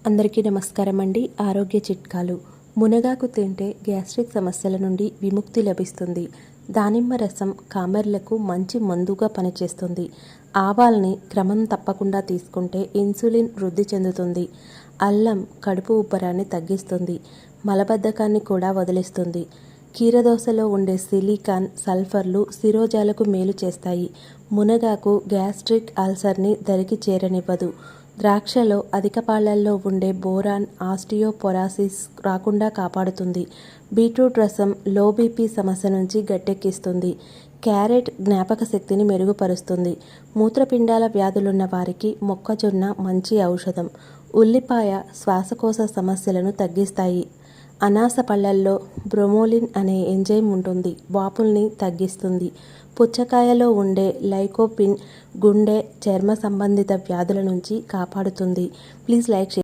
అందరికీ నమస్కారం అండి. ఆరోగ్య చిట్కాలు. మునగాకు తింటే గ్యాస్ట్రిక్ సమస్యల నుండి విముక్తి లభిస్తుంది. దానిమ్మ రసం కామెర్లకు మంచి మందుగా పనిచేస్తుంది. ఆవాల్ని క్రమం తప్పకుండా తీసుకుంటే ఇన్సులిన్ వృద్ధి చెందుతుంది. అల్లం కడుపు ఉబ్బరాన్ని తగ్గిస్తుంది. మలబద్ధకాన్ని కూడా వదిలిస్తుంది. కీరదోసలో ఉండే సిలికాన్, సల్ఫర్లు శిరోజాలకు మేలు చేస్తాయి. మునగాకు గ్యాస్ట్రిక్ అల్సర్ని దరికి చేరనివ్వదు. ద్రాక్షలో అధిక పాళ్లల్లో ఉండే బోరాన్ ఆస్టియోపొరాసిస్ రాకుండా కాపాడుతుంది. బీట్రూట్ రసం లో బీపీ సమస్య నుంచి గట్టెక్కిస్తుంది. క్యారెట్ జ్ఞాపక శక్తిని మెరుగుపరుస్తుంది. మూత్రపిండాల వ్యాధులున్న వారికి మొక్కజొన్న మంచి ఔషధం. ఉల్లిపాయ శ్వాసకోశ సమస్యలను తగ్గిస్తాయి. అనాస పళ్లల్లో బ్రోమోలిన్ అనే ఎంజైమ్ ఉంటుంది. వాపుల్ని తగ్గిస్తుంది. పుచ్చకాయలో ఉండే లైకోపిన్ గుండె, చర్మ సంబంధిత వ్యాధుల నుంచి కాపాడుతుంది. Please like